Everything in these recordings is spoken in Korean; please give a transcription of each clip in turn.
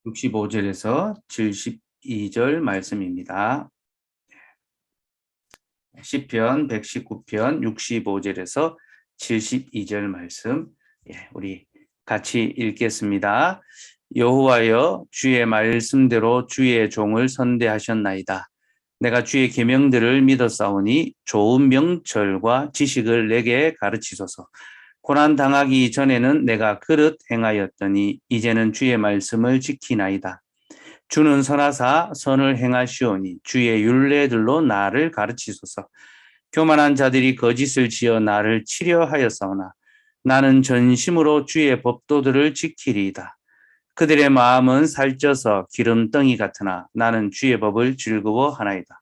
65절에서 72절 말씀입니다. 시편 119편 65절에서 72절 말씀, 우리 같이 읽겠습니다. 여호와여, 주의 말씀대로 주의 종을 선대하셨나이다. 내가 주의 계명들을 믿었사오니 좋은 명철과 지식을 내게 가르치소서. 고난 당하기 전에는 내가 그릇 행하였더니 이제는 주의 말씀을 지키나이다. 주는 선하사 선을 행하시오니 주의 율례들로 나를 가르치소서. 교만한 자들이 거짓을 지어 나를 치려하였사오나 나는 전심으로 주의 법도들을 지키리이다. 그들의 마음은 살쪄서 기름덩이 같으나 나는 주의 법을 즐거워하나이다.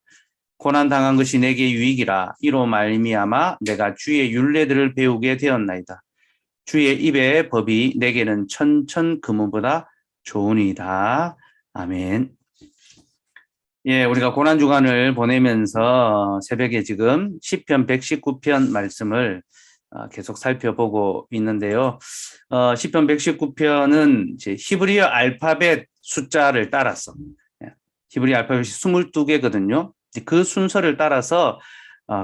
고난 당한 것이 내게 유익이라. 이로 말미암아 내가 주의 율례들을 배우게 되었나이다. 주의 입의 법이 내게는 천천 금은보다 좋으니이다. 아멘. 우리가 고난 주간을 보내면서 새벽에 지금 시편 119편 말씀을 계속 살펴보고 있는데요. 시편 119편은 이제 히브리어 알파벳 숫자를 따라서, 히브리어 알파벳이 22개거든요. 그 순서를 따라서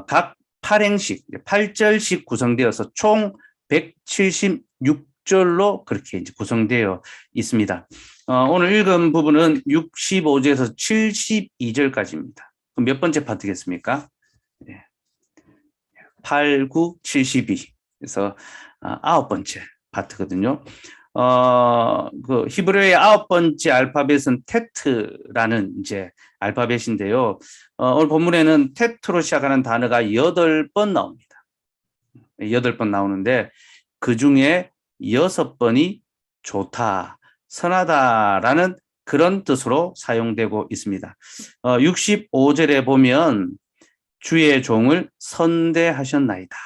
각 8행씩, 8절씩 구성되어서 총 176절로 그렇게 이제 구성되어 있습니다. 오늘 읽은 부분은 65절에서 72절까지입니다. 그럼 몇 번째 파트겠습니까? 8, 9, 72. 그래서 9번째 파트거든요. 그 히브리어의 9번째 알파벳은 테트라는 이제 알파벳인데요. 오늘 본문에는 테트로 시작하는 단어가 8번 나옵니다. 8번 나오는데 그 중에 6번이 좋다, 선하다라는 그런 뜻으로 사용되고 있습니다. 65절에 보면 주의 종을 선대하셨나이다.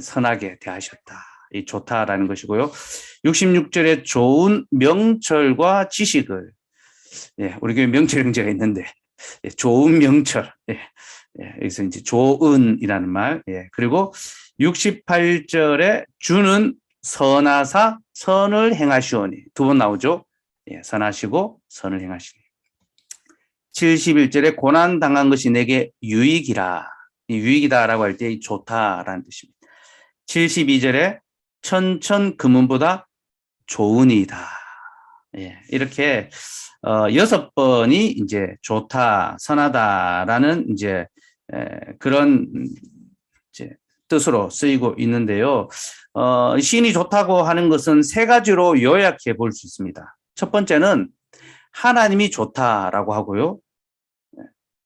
선하게 대하셨다. 이 좋다라는 것이고요. 66절에 좋은 명철과 지식을, 우리 교회 명철 형제가 있는데 좋은 명철, 여기서 이제 좋은이라는 말, 그리고 68절에 주는 선하사 선을 행하시오니, 두 번 나오죠. 선하시고 선을 행하시니. 71절에 고난 당한 것이 내게 유익이라. 이 유익이다라고 할 때 좋다라는 뜻입니다. 72절에 천천 금은보다 좋으니이다. 이렇게 6번이 이제 좋다, 선하다라는 이제 그런 이제 뜻으로 쓰이고 있는데요. 시인이 좋다고 하는 것은 세 가지로 요약해 볼 수 있습니다. 첫 번째는 하나님이 좋다라고 하고요.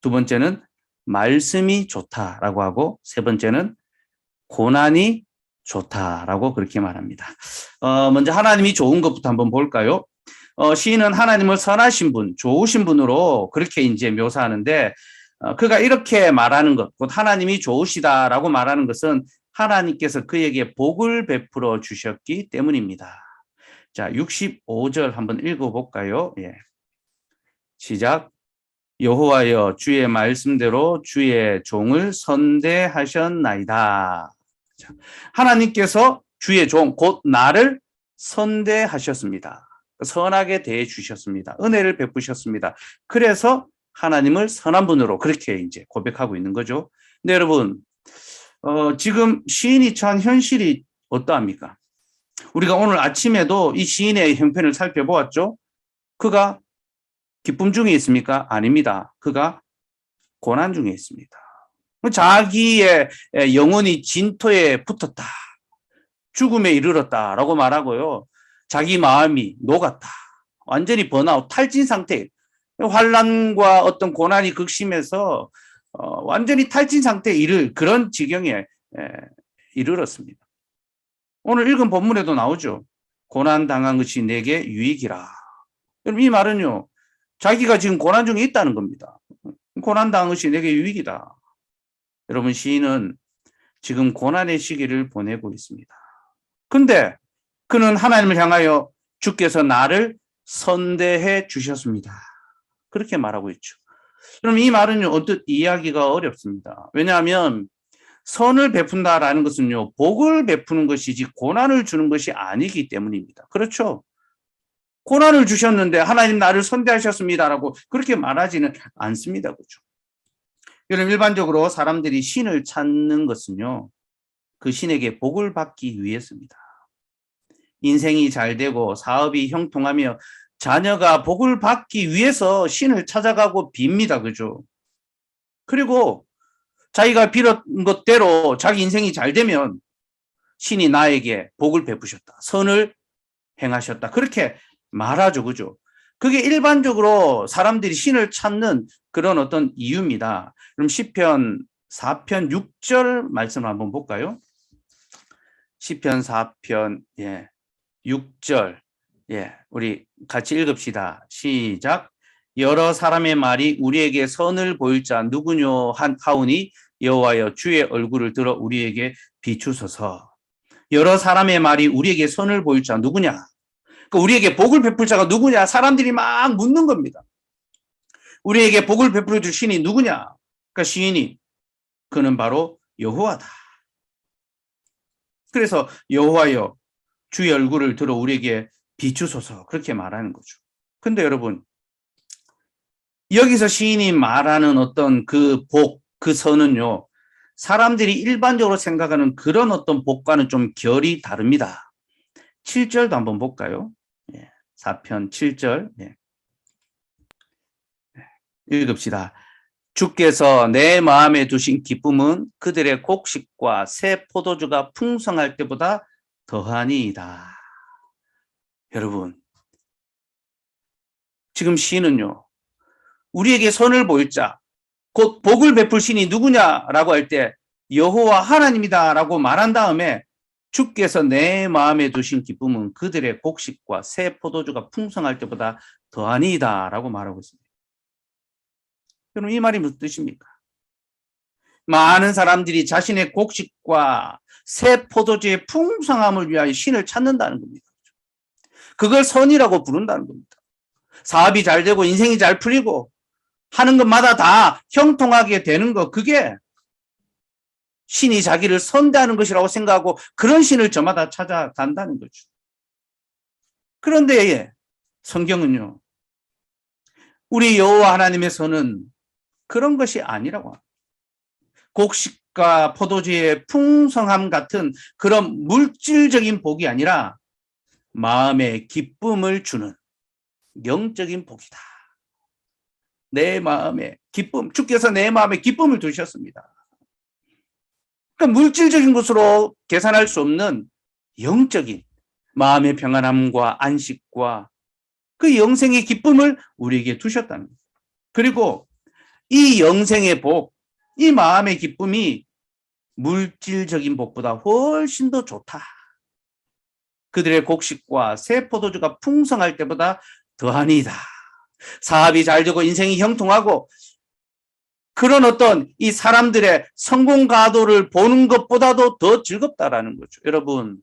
두 번째는 말씀이 좋다라고 하고, 세 번째는 고난이 좋다라고 그렇게 말합니다. 먼저 하나님이 좋은 것부터 한번 볼까요? 시인은 하나님을 선하신 분, 좋으신 분으로 그렇게 이제 묘사하는데, 그가 이렇게 말하는 것, 곧 하나님이 좋으시다라고 말하는 것은 하나님께서 그에게 복을 베풀어 주셨기 때문입니다. 자, 65절 한번 읽어볼까요? 시작. 여호와여, 주의 말씀대로 주의 종을 선대하셨나이다. 자, 하나님께서 주의 종, 곧 나를 선대하셨습니다. 선하게 대해 주셨습니다. 은혜를 베푸셨습니다. 그래서 하나님을 선한 분으로 그렇게 이제 고백하고 있는 거죠. 근데 여러분, 지금 시인이 처한 현실이 어떠합니까? 우리가 오늘 아침에도 이 시인의 형편을 살펴보았죠. 그가 기쁨 중에 있습니까? 아닙니다. 그가 고난 중에 있습니다. 자기의 영혼이 진토에 붙었다, 죽음에 이르렀다라고 말하고요. 자기 마음이 녹았다, 완전히 번아웃, 탈진 상태, 환난과 어떤 고난이 극심해서 완전히 탈진 상태에 이를 그런 지경에 이르렀습니다. 오늘 읽은 본문에도 나오죠. 고난 당한 것이 내게 유익이라. 여러분, 이 말은요, 자기가 지금 고난 중에 있다는 겁니다. 고난 당한 것이 내게 유익이다. 여러분, 시인은 지금 고난의 시기를 보내고 있습니다. 근데 그는 하나님을 향하여 주께서 나를 선대해 주셨습니다, 그렇게 말하고 있죠. 그럼 이 말은요, 어떻게 이해하기가 어렵습니다. 왜냐하면 선을 베푼다라는 것은요, 복을 베푸는 것이지 고난을 주는 것이 아니기 때문입니다. 그렇죠? 고난을 주셨는데 하나님 나를 선대하셨습니다라고 그렇게 말하지는 않습니다. 그렇죠? 여러분, 일반적으로 사람들이 신을 찾는 것은요, 그 신에게 복을 받기 위해서입니다. 인생이 잘 되고 사업이 형통하며 자녀가 복을 받기 위해서 신을 찾아가고 빕니다. 그죠? 그리고 자기가 빌었던 것대로 자기 인생이 잘 되면 신이 나에게 복을 베푸셨다, 선을 행하셨다, 그렇게 말하죠. 그죠? 그게 일반적으로 사람들이 신을 찾는 그런 어떤 이유입니다. 그럼 시편 4편 6절 말씀을 한번 볼까요? 시편 4편 6절, 우리 같이 읽읍시다. 시작. 여러 사람의 말이 우리에게 선을 보일 자 누구뇨 하오니 여호와여 주의 얼굴을 들어 우리에게 비추소서. 여러 사람의 말이 우리에게 선을 보일 자 누구냐? 그러니까 우리에게 복을 베풀 자가 누구냐? 사람들이 막 묻는 겁니다. 우리에게 복을 베풀어 줄 신이 누구냐? 그러니까 시인이 그는 바로 여호와다. 그래서 여호와여 주의 얼굴을 들어 우리에게 비추소서, 그렇게 말하는 거죠. 근데 여러분, 여기서 시인이 말하는 어떤 그 복, 그 선은요, 사람들이 일반적으로 생각하는 그런 어떤 복과는 좀 결이 다릅니다. 7절도 한번 볼까요? 4편 7절. 읽읍시다. 주께서 내 마음에 두신 기쁨은 그들의 곡식과 새 포도주가 풍성할 때보다 더하니이다. 여러분, 지금 시인은요, 우리에게 선을 보일 자, 곧 복을 베풀 신이 누구냐라고 할 때 여호와 하나님이다라고 말한 다음에 주께서 내 마음에 두신 기쁨은 그들의 곡식과 새 포도주가 풍성할 때보다 더하니이다라고 말하고 있습니다. 여러분, 이 말이 무슨 뜻입니까? 많은 사람들이 자신의 곡식과 새 포도주의 풍성함을 위하여 신을 찾는다는 겁니다. 그걸 선이라고 부른다는 겁니다. 사업이 잘 되고 인생이 잘 풀리고 하는 것마다 다 형통하게 되는 것, 그게 신이 자기를 선대하는 것이라고 생각하고 그런 신을 저마다 찾아간다는 거죠. 그런데 성경은요, 우리 여호와 하나님의 선은 그런 것이 아니라고 합니다. 곡식과 포도주의 풍성함 같은 그런 물질적인 복이 아니라 마음의 기쁨을 주는 영적인 복이다. 내 마음의 기쁨, 주께서 내 마음에 기쁨을 두셨습니다. 그러니까 물질적인 것으로 계산할 수 없는 영적인 마음의 평안함과 안식과 그 영생의 기쁨을 우리에게 두셨다는 거예요. 그리고 이 영생의 복, 이 마음의 기쁨이 물질적인 복보다 훨씬 더 좋다. 그들의 곡식과 새 포도주가 풍성할 때보다 더하니이다. 사업이 잘 되고 인생이 형통하고 그런 어떤 이 사람들의 성공 가도를 보는 것보다도 더 즐겁다라는 거죠. 여러분,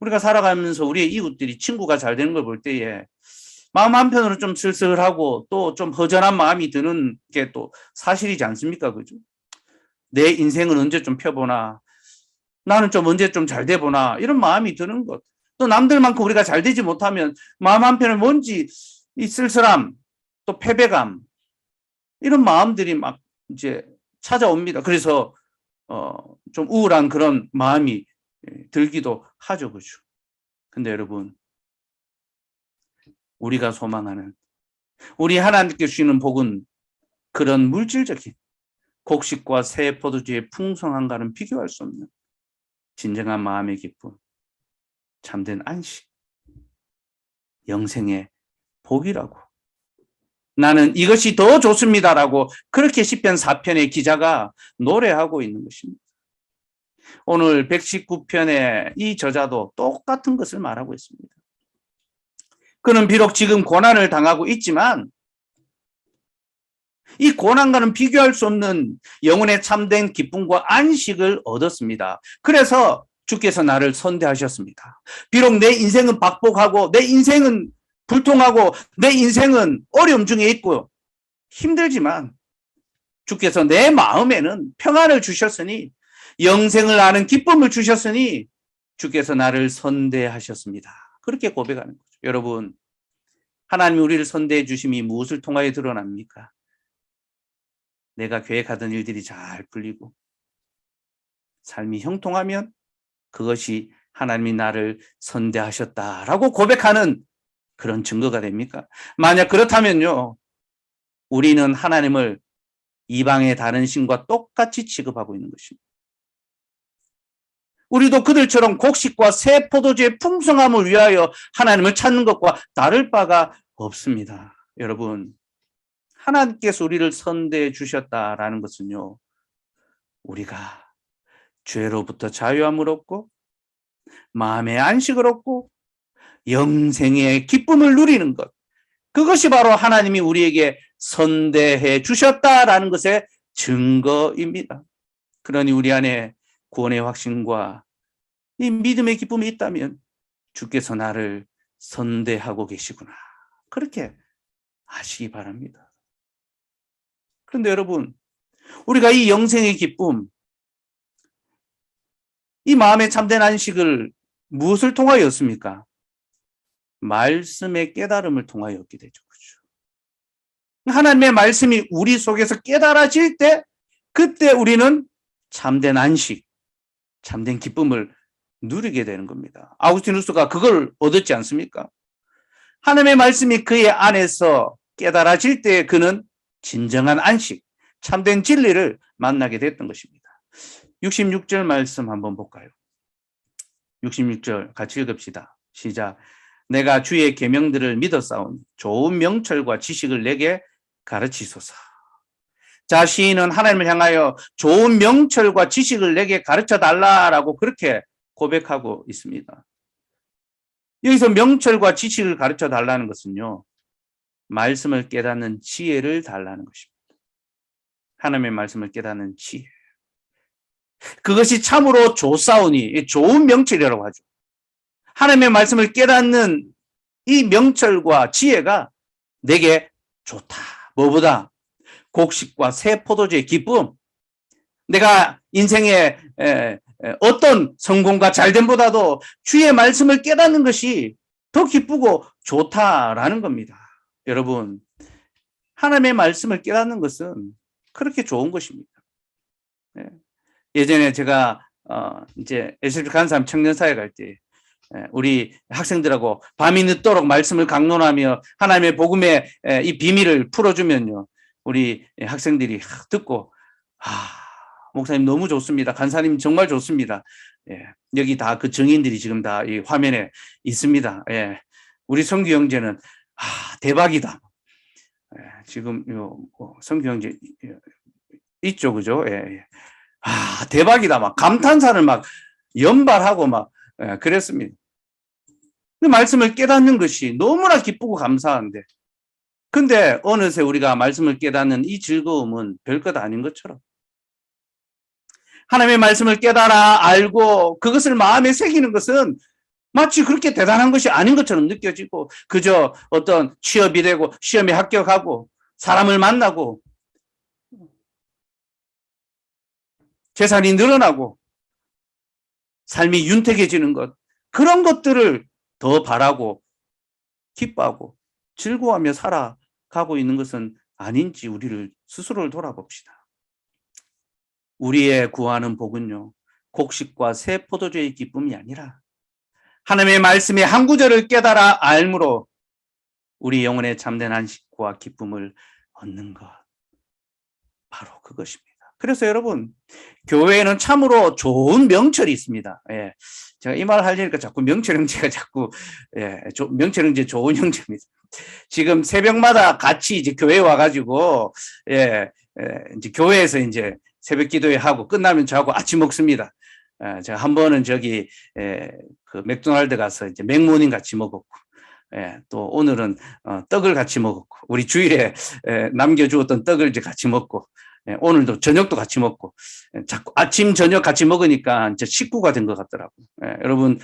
우리가 살아가면서 우리의 이웃들이 친구가 잘 되는 걸 볼 때에 마음 한편으로 좀 쓸쓸하고 또 좀 허전한 마음이 드는 게 또 사실이지 않습니까? 그죠? 내 인생은 언제 좀 펴보나, 나는 좀 언제 좀 잘 돼보나, 이런 마음이 드는 것. 또 남들만큼 우리가 잘 되지 못하면 마음 한편에 뭔지 이 쓸쓸함, 또 패배감, 이런 마음들이 막 이제 찾아옵니다. 그래서 좀 우울한 그런 마음이 들기도 하죠. 그죠? 근데 여러분, 우리가 소망하는, 우리 하나님께 주시는 복은 그런 물질적인 곡식과 새 포도주의 풍성함과는 비교할 수 없는 진정한 마음의 기쁨, 참된 안식, 영생의 복이라고, 나는 이것이 더 좋습니다라고 그렇게 시편 4편의 기자가 노래하고 있는 것입니다. 오늘 119편의 이 저자도 똑같은 것을 말하고 있습니다. 그는 비록 지금 고난을 당하고 있지만 이 고난과는 비교할 수 없는 영혼의 참된 기쁨과 안식을 얻었습니다. 그래서 주께서 나를 선대하셨습니다. 비록 내 인생은 박복하고 내 인생은 불통하고 내 인생은 어려움 중에 있고 힘들지만 주께서 내 마음에는 평안을 주셨으니 영생을 아는 기쁨을 주셨으니 주께서 나를 선대하셨습니다. 그렇게 고백하는 거죠. 여러분, 하나님이 우리를 선대해 주심이 무엇을 통하여 드러납니까? 내가 계획하던 일들이 잘 풀리고 삶이 형통하면 그것이 하나님이 나를 선대하셨다라고 고백하는 그런 증거가 됩니까? 만약 그렇다면요, 우리는 하나님을 이방의 다른 신과 똑같이 취급하고 있는 것입니다. 우리도 그들처럼 곡식과 새 포도주의 풍성함을 위하여 하나님을 찾는 것과 다를 바가 없습니다. 여러분, 하나님께서 우리를 선대해 주셨다라는 것은요, 우리가 죄로부터 자유함을 얻고 마음의 안식을 얻고 영생의 기쁨을 누리는 것, 그것이 바로 하나님이 우리에게 선대해 주셨다라는 것의 증거입니다. 그러니 우리 안에 구원의 확신과 이 믿음의 기쁨이 있다면 주께서 나를 선대하고 계시구나, 그렇게 아시기 바랍니다. 그런데 여러분, 우리가 이 영생의 기쁨, 이 마음의 참된 안식을 무엇을 통하여 얻습니까? 말씀의 깨달음을 통하여 얻게 되죠. 그렇죠? 하나님의 말씀이 우리 속에서 깨달아질 때, 그때 우리는 참된 안식, 참된 기쁨을 누리게 되는 겁니다. 아우구스티누스가 그걸 얻었지 않습니까? 하나님의 말씀이 그의 안에서 깨달아질 때 그는 진정한 안식, 참된 진리를 만나게 됐던 것입니다. 66절 말씀 한번 볼까요? 66절 같이 읽읍시다. 시작. 내가 주의 계명들을 믿었사오니 좋은 명철과 지식을 내게 가르치소서. 자, 시인은 하나님을 향하여 좋은 명철과 지식을 내게 가르쳐 달라라고 그렇게 고백하고 있습니다. 여기서 명철과 지식을 가르쳐 달라는 것은요, 말씀을 깨닫는 지혜를 달라는 것입니다. 하나님의 말씀을 깨닫는 지혜. 그것이 참으로 좋사오니, 좋은 명철이라고 하죠. 하나님의 말씀을 깨닫는 이 명철과 지혜가 내게 좋다. 뭐보다? 곡식과 새 포도주의 기쁨. 내가 인생의 어떤 성공과 잘됨보다도 주의 말씀을 깨닫는 것이 더 기쁘고 좋다라는 겁니다. 여러분, 하나님의 말씀을 깨닫는 것은 그렇게 좋은 것입니다. 예전에 제가 이제 SLP 간사람 청년사회 갈 때 우리 학생들하고 밤이 늦도록 말씀을 강론하며 하나님의 복음의 이 비밀을 풀어주면요, 우리 학생들이 듣고, 목사님 너무 좋습니다. 간사님 정말 좋습니다. 여기 다 그 증인들이 지금 다 이 화면에 있습니다. 우리 성규 형제는 대박이다. 지금 성규 형제 있죠, 그죠? 대박이다. 막 감탄사를 막 연발하고 막 그랬습니다. 그 말씀을 깨닫는 것이 너무나 기쁘고 감사한데, 근데 어느새 우리가 말씀을 깨닫는 이 즐거움은 별것 아닌 것처럼, 하나님의 말씀을 깨달아 알고 그것을 마음에 새기는 것은 마치 그렇게 대단한 것이 아닌 것처럼 느껴지고, 그저 어떤 취업이 되고 시험에 합격하고 사람을 만나고 재산이 늘어나고 삶이 윤택해지는 것, 그런 것들을 더 바라고 기뻐하고 즐거워하며 살아가고 있는 것은 아닌지 우리를 스스로를 돌아봅시다. 우리의 구하는 복은요, 곡식과 새 포도주의 기쁨이 아니라 하나님의 말씀의 한 구절을 깨달아 알므로 우리 영혼의 참된 안식과 기쁨을 얻는 것, 바로 그것입니다. 그래서 여러분, 교회에는 참으로 좋은 명철이 있습니다. 제가 이 말을 하려니까 자꾸 명철 형제가 자꾸, 명철 형제 좋은 형제입니다. 지금 새벽마다 같이 이제 교회에 와가지고, 이제 교회에서 이제 새벽 기도회 하고 끝나면 저하고 아침 먹습니다. 제가 한 번은 저기, 그 맥도날드 가서 이제 맥모닝 같이 먹었고, 또 오늘은 떡을 같이 먹었고, 우리 주일에 남겨주었던 떡을 이제 같이 먹고, 오늘도 저녁도 같이 먹고, 자꾸 아침 저녁 같이 먹으니까 이제 식구가 된 것 같더라고요. 여러분,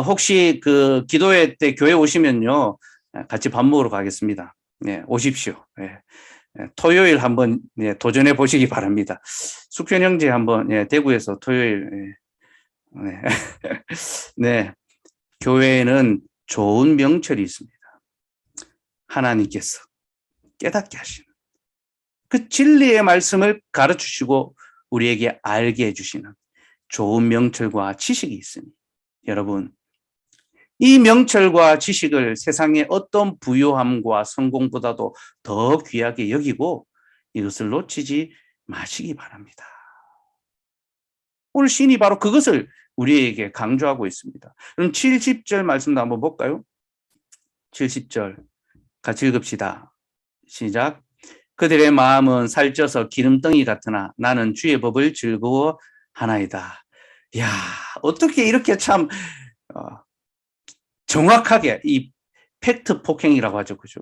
혹시 그 기도회 때 교회 오시면요, 같이 밥 먹으러 가겠습니다. 오십시오. 토요일 한번 도전해 보시기 바랍니다. 숙현 형제 한번 대구에서 토요일 네, 교회에는 좋은 명철이 있습니다. 하나님께서 깨닫게 하시는 그 진리의 말씀을 가르치시고 우리에게 알게 해주시는 좋은 명철과 지식이 있으니 여러분 이 명철과 지식을 세상의 어떤 부유함과 성공보다도 더 귀하게 여기고 이것을 놓치지 마시기 바랍니다. 오늘 시인이 바로 그것을 우리에게 강조하고 있습니다. 그럼 70절 말씀도 한번 볼까요? 70절 같이 읽읍시다. 시작. 그들의 마음은 살쪄서 기름덩이 같으나 나는 주의 법을 즐거워하나이다. 이야, 어떻게 이렇게 참 정확하게 이 팩트 폭행이라고 하죠. 그죠?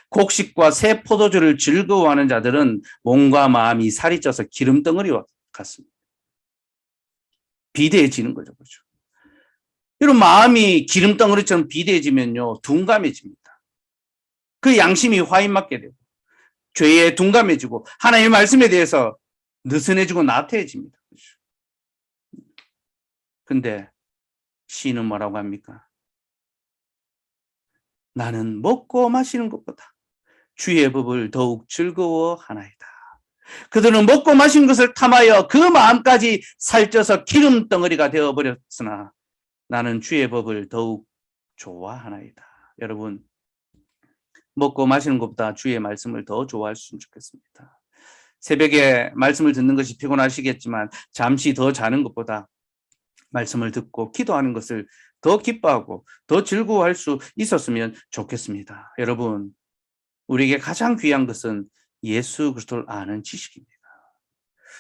곡식과 새 포도주를 즐거워하는 자들은 몸과 마음이 살이 쪄서 기름덩어리와 같습니다. 비대해지는 거죠. 그죠? 이런 마음이 기름덩어리처럼 비대해지면요, 둔감해집니다. 그 양심이 화인맞게 되고, 죄에 둔감해지고, 하나님의 말씀에 대해서 느슨해지고 나태해집니다. 그죠? 근데 시인은 뭐라고 합니까? 나는 먹고 마시는 것보다 주의 법을 더욱 즐거워하나이다. 그들은 먹고 마신 것을 탐하여 그 마음까지 살쪄서 기름덩어리가 되어버렸으나 나는 주의 법을 더욱 좋아하나이다. 여러분, 먹고 마시는 것보다 주의 말씀을 더 좋아하셨으면 좋겠습니다. 새벽에 말씀을 듣는 것이 피곤하시겠지만 잠시 더 자는 것보다 말씀을 듣고 기도하는 것을 더 기뻐하고 더 즐거워할 수 있었으면 좋겠습니다. 여러분, 우리에게 가장 귀한 것은 예수 그리스도를 아는 지식입니다.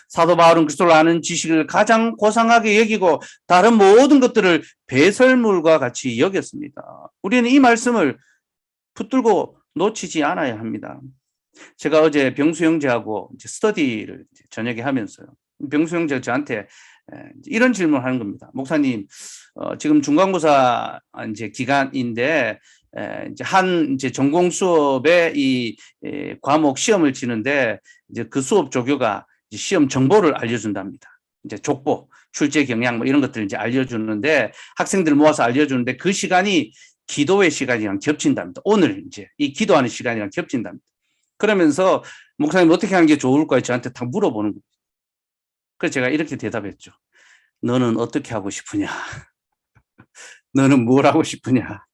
사도 바울은 그리스도를 아는 지식을 가장 고상하게 여기고 다른 모든 것들을 배설물과 같이 여겼습니다. 우리는 이 말씀을 붙들고 놓치지 않아야 합니다. 제가 어제 병수 형제하고 스터디를 저녁에 하면서요. 병수 형제가 저한테 이런 질문을 하는 겁니다. 목사님, 지금 중간고사 이제 기간인데 이제 전공 수업에 이 과목 시험을 치는데 이제 그 수업 조교가 이제 시험 정보를 알려준답니다. 이제 족보, 출제 경향 뭐 이런 것들을 이제 알려주는데 학생들 모아서 알려주는데 그 시간이 기도의 시간이랑 겹친답니다. 오늘 이제 이 기도하는 시간이랑 겹친답니다. 그러면서 목사님 어떻게 하는 게 좋을까요? 저한테 다 물어보는 거예요. 그래서 제가 이렇게 대답했죠. 너는 어떻게 하고 싶으냐? 너는 뭘 하고 싶으냐?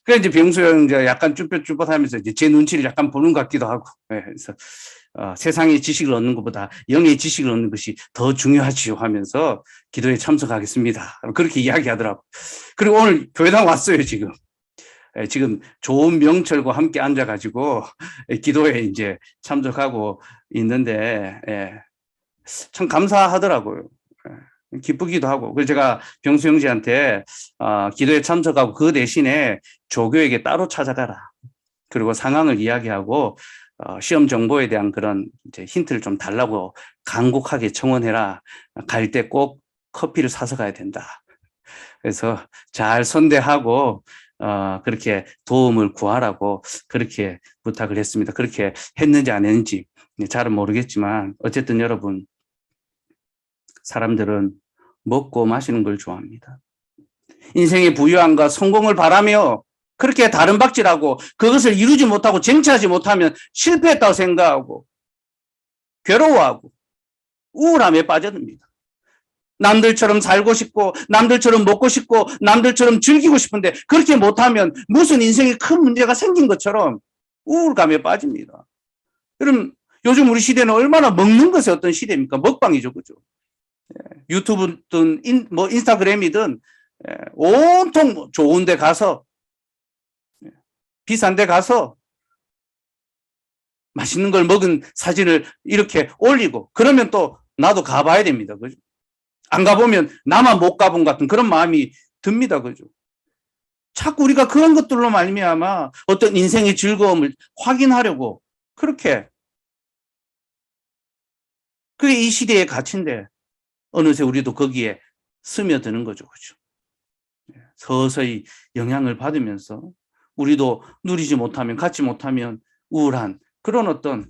그래서 이제 병수 형제가 약간 쭈뼛쭈뼛하면서 이제 제 눈치를 약간 보는 것 같기도 하고, 그래서 세상의 지식을 얻는 것보다 영의 지식을 얻는 것이 더 중요하지요 하면서 기도에 참석하겠습니다. 그렇게 이야기하더라고. 그리고 오늘 교회당 왔어요 지금. 지금 좋은 명철과 함께 앉아가지고 기도에 이제 참석하고 있는데 참 감사하더라고요. 기쁘기도 하고. 그래서 제가 병수 형제한테 기도에 참석하고 그 대신에 조교에게 따로 찾아가라. 그리고 상황을 이야기하고 시험 정보에 대한 그런 이제 힌트를 좀 달라고 간곡하게 청원해라. 갈 때 꼭 커피를 사서 가야 된다. 그래서 잘 선대하고 그렇게 도움을 구하라고 그렇게 부탁을 했습니다. 그렇게 했는지 안 했는지 잘은 모르겠지만 어쨌든 여러분, 사람들은 먹고 마시는 걸 좋아합니다. 인생의 부유함과 성공을 바라며 그렇게 다른 박질하고 그것을 이루지 못하고 쟁취하지 못하면 실패했다고 생각하고 괴로워하고 우울함에 빠져듭니다. 남들처럼 살고 싶고 남들처럼 먹고 싶고 남들처럼 즐기고 싶은데 그렇게 못하면 무슨 인생에 큰 문제가 생긴 것처럼 우울감에 빠집니다. 그럼 요즘 우리 시대는 얼마나 먹는 것의 어떤 시대입니까? 먹방이죠. 그죠? 유튜브든 뭐 인스타그램이든 온통 좋은 데 가서 비싼 데 가서 맛있는 걸 먹은 사진을 이렇게 올리고 그러면 또 나도 가봐야 됩니다. 그죠? 안 가보면 나만 못 가본 같은 그런 마음이 듭니다. 그죠? 자꾸 우리가 그런 것들로 말미암아 어떤 인생의 즐거움을 확인하려고 그렇게 그게 이 시대의 가치인데 어느새 우리도 거기에 스며드는 거죠. 그죠? 서서히 영향을 받으면서 우리도 누리지 못하면 갖지 못하면 우울한 그런 어떤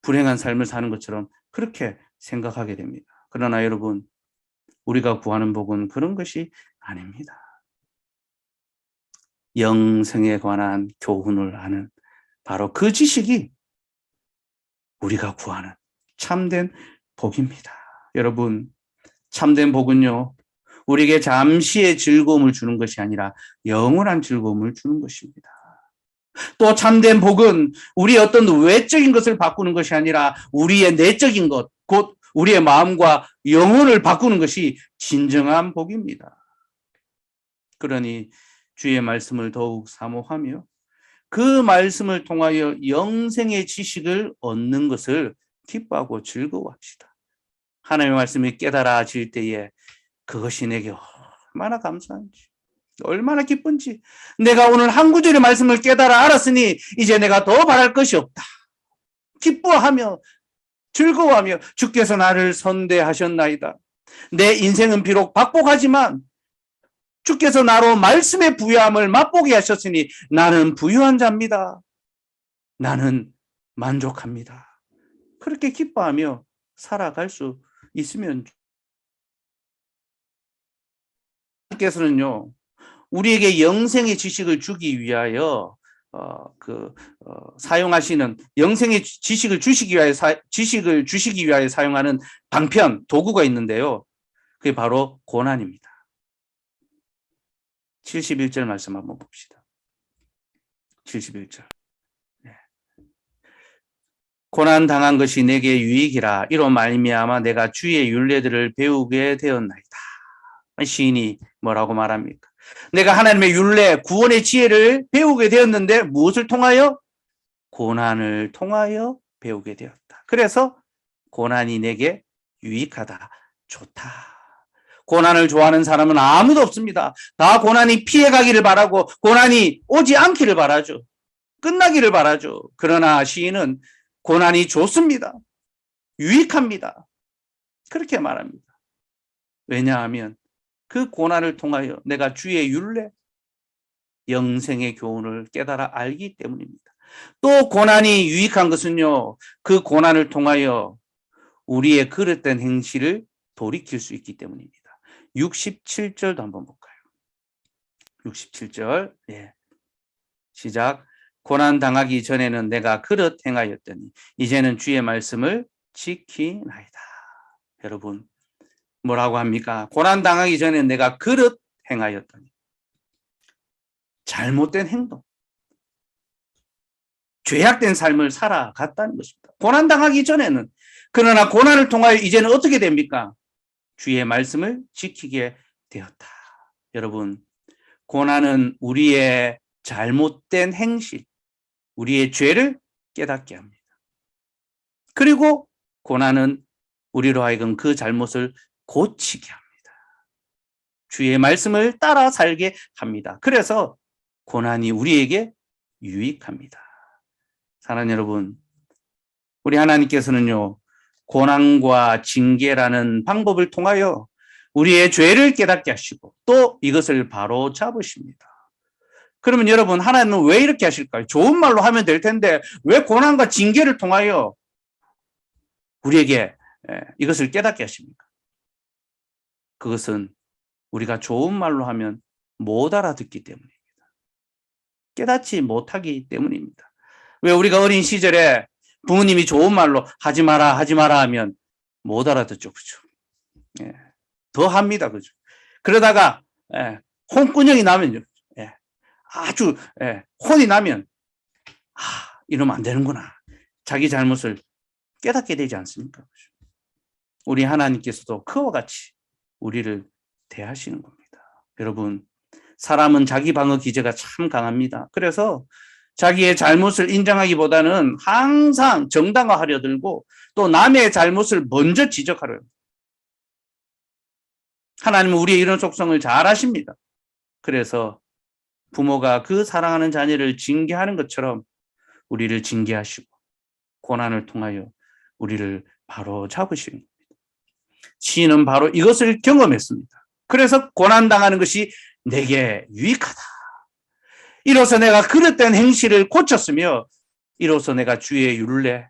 불행한 삶을 사는 것처럼 그렇게 생각하게 됩니다. 그러나 여러분, 우리가 구하는 복은 그런 것이 아닙니다. 영생에 관한 교훈을 하는 바로 그 지식이 우리가 구하는 참된 복입니다. 여러분, 참된 복은요, 우리에게 잠시의 즐거움을 주는 것이 아니라 영원한 즐거움을 주는 것입니다. 또 참된 복은 우리의 어떤 외적인 것을 바꾸는 것이 아니라 우리의 내적인 것, 곧 우리의 마음과 영혼을 바꾸는 것이 진정한 복입니다. 그러니 주의 말씀을 더욱 사모하며 그 말씀을 통하여 영생의 지식을 얻는 것을 기뻐하고 즐거워합시다. 하나님의 말씀이 깨달아질 때에 그것이 내게 얼마나 감사한지, 얼마나 기쁜지, 내가 오늘 한 구절의 말씀을 깨달아 알았으니 이제 내가 더 바랄 것이 없다. 기뻐하며 즐거워하며 주께서 나를 선대하셨나이다. 내 인생은 비록 박복하지만 주께서 나로 말씀의 부유함을 맛보게 하셨으니 나는 부유한 자입니다. 나는 만족합니다. 그렇게 기뻐하며 살아갈 수 있으면 주께서는요, 우리에게 영생의 지식을 주기 위하여 사용하시는 영생의 지식을 주시기 위하여 사용하는 방편 도구가 있는데요. 그게 바로 고난입니다. 71절 말씀 한번 봅시다. 71절. 고난 당한 것이 내게 유익이라 이로 말미암아 내가 주의 율례들을 배우게 되었나이다. 시인이 뭐라고 말합니까? 내가 하나님의 율례, 구원의 지혜를 배우게 되었는데 무엇을 통하여? 고난을 통하여 배우게 되었다. 그래서 고난이 내게 유익하다, 좋다. 고난을 좋아하는 사람은 아무도 없습니다. 다 고난이 피해가기를 바라고 고난이 오지 않기를 바라죠. 끝나기를 바라죠. 그러나 시인은 고난이 좋습니다. 유익합니다. 그렇게 말합니다. 왜냐하면 그 고난을 통하여 내가 주의 율례, 영생의 교훈을 깨달아 알기 때문입니다. 또 고난이 유익한 것은요, 그 고난을 통하여 우리의 그릇된 행실을 돌이킬 수 있기 때문입니다. 67절도 한번 볼까요? 67절, 시작. 고난 당하기 전에는 내가 그릇 행하였더니 이제는 주의 말씀을 지키나이다. 여러분, 뭐라고 합니까? 고난 당하기 전에 내가 그릇 행하였더니, 잘못된 행동, 죄악된 삶을 살아갔다는 것입니다. 고난 당하기 전에는. 그러나 고난을 통하여 이제는 어떻게 됩니까? 주의 말씀을 지키게 되었다. 여러분, 고난은 우리의 잘못된 행실, 우리의 죄를 깨닫게 합니다. 그리고 고난은 우리로 하여금 그 잘못을 고치게 합니다. 주의 말씀을 따라 살게 합니다. 그래서 고난이 우리에게 유익합니다. 사랑하는 여러분, 우리 하나님께서는요, 고난과 징계라는 방법을 통하여 우리의 죄를 깨닫게 하시고 또 이것을 바로 잡으십니다. 그러면 여러분, 하나님은 왜 이렇게 하실까요? 좋은 말로 하면 될 텐데 왜 고난과 징계를 통하여 우리에게 이것을 깨닫게 하십니까? 그것은 우리가 좋은 말로 하면 못 알아듣기 때문입니다. 깨닫지 못하기 때문입니다. 왜 우리가 어린 시절에 부모님이 좋은 말로 하지 마라 하면 못 알아듣죠. 그죠? 더 합니다. 그죠? 그러다가 혼꾸녕이 나면요. 아주 혼이 나면 이러면 안 되는구나. 자기 잘못을 깨닫게 되지 않습니까? 그죠? 우리 하나님께서도 그와 같이 우리를 대하시는 겁니다. 여러분, 사람은 자기 방어 기제가 참 강합니다. 그래서 자기의 잘못을 인정하기보다는 항상 정당화하려 들고 또 남의 잘못을 먼저 지적하려 합니다. 하나님은 우리의 이런 속성을 잘 아십니다. 그래서 부모가 그 사랑하는 자녀를 징계하는 것처럼 우리를 징계하시고 고난을 통하여 우리를 바로 잡으시는 겁니다. 시인은 바로 이것을 경험했습니다. 그래서 고난당하는 것이 내게 유익하다. 이로써 내가 그릇된 행실을 고쳤으며 이로써 내가 주의 율례,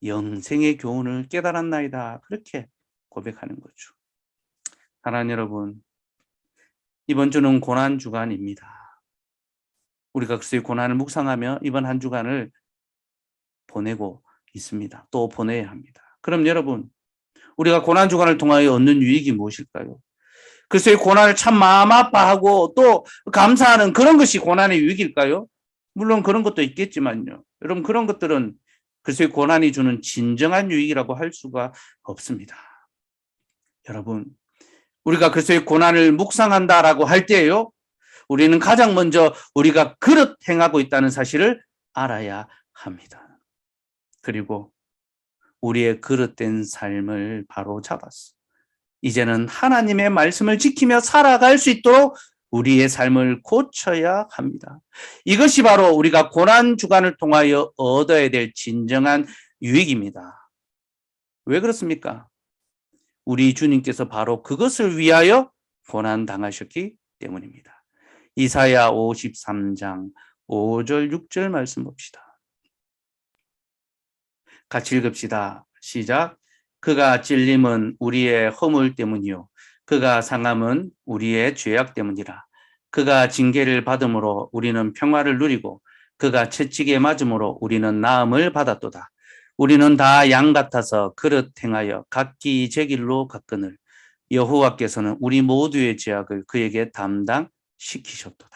영생의 교훈을 깨달았나이다. 그렇게 고백하는 거죠. 사랑하는 여러분, 이번 주는 고난 주간입니다. 우리가 그리스도의 고난을 묵상하며 이번 한 주간을 보내고 있습니다. 또 보내야 합니다. 그럼 여러분, 우리가 고난 주간을 통하여 얻는 유익이 무엇일까요? 그리스도의 고난을 참 마음 아파하고 또 감사하는 그런 것이 고난의 유익일까요? 물론 그런 것도 있겠지만요. 여러분, 그런 것들은 그리스도의 고난이 주는 진정한 유익이라고 할 수가 없습니다. 여러분, 우리가 그리스도의 고난을 묵상한다라고 할 때요, 우리는 가장 먼저 우리가 그릇 행하고 있다는 사실을 알아야 합니다. 그리고 우리의 그릇된 삶을 바로 잡았어. 이제는 하나님의 말씀을 지키며 살아갈 수 있도록 우리의 삶을 고쳐야 합니다. 이것이 바로 우리가 고난 주간을 통하여 얻어야 될 진정한 유익입니다. 왜 그렇습니까? 우리 주님께서 바로 그것을 위하여 고난 당하셨기 때문입니다. 이사야 53장 5절 6절 말씀 봅시다. 같이 읽읍시다. 시작. 그가 찔림은 우리의 허물 때문이요 그가 상함은 우리의 죄악 때문이라. 그가 징계를 받음으로 우리는 평화를 누리고 그가 채찍에 맞음으로 우리는 나음을 받았도다. 우리는 다 양 같아서 그릇 행하여 각기 제 길로 갔거늘 여호와께서는 우리 모두의 죄악을 그에게 담당시키셨도다.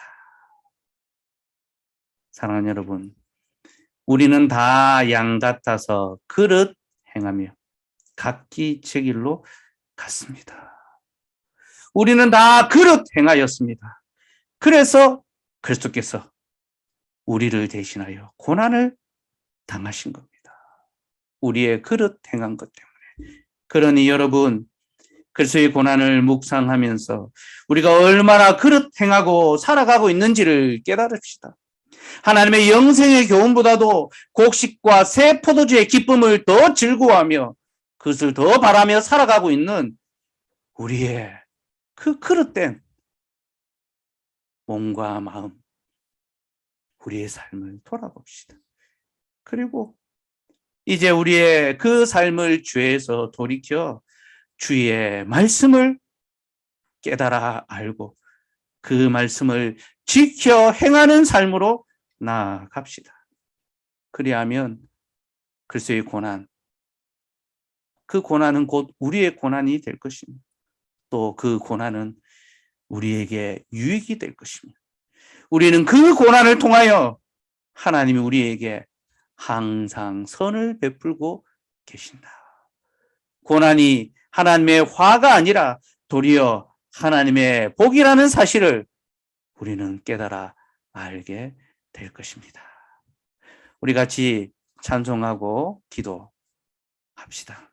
사랑하는 여러분, 우리는 다 양 같아서 그릇 행하며 각기 제 길로 갔습니다. 우리는 다 그릇 행하였습니다. 그래서 그리스도께서 우리를 대신하여 고난을 당하신 겁니다. 우리의 그릇 행한 것 때문에. 그러니 여러분, 그리스도의 고난을 묵상하면서 우리가 얼마나 그릇 행하고 살아가고 있는지를 깨달읍시다. 하나님의 영생의 교훈보다도 곡식과 새 포도주의 기쁨을 더 즐거워하며 그것을 더 바라며 살아가고 있는 우리의 그 그릇된 몸과 마음, 우리의 삶을 돌아봅시다. 그리고 이제 우리의 그 삶을 죄에서 돌이켜 주의 말씀을 깨달아 알고 그 말씀을 지켜 행하는 삶으로 나아갑시다. 그리하면 그리스도의 고난, 그 고난은 곧 우리의 고난이 될 것입니다. 또 그 고난은 우리에게 유익이 될 것입니다. 우리는 그 고난을 통하여 하나님이 우리에게 항상 선을 베풀고 계신다. 고난이 하나님의 화가 아니라 도리어 하나님의 복이라는 사실을 우리는 깨달아 알게 될 것입니다. 우리 같이 찬송하고 기도합시다.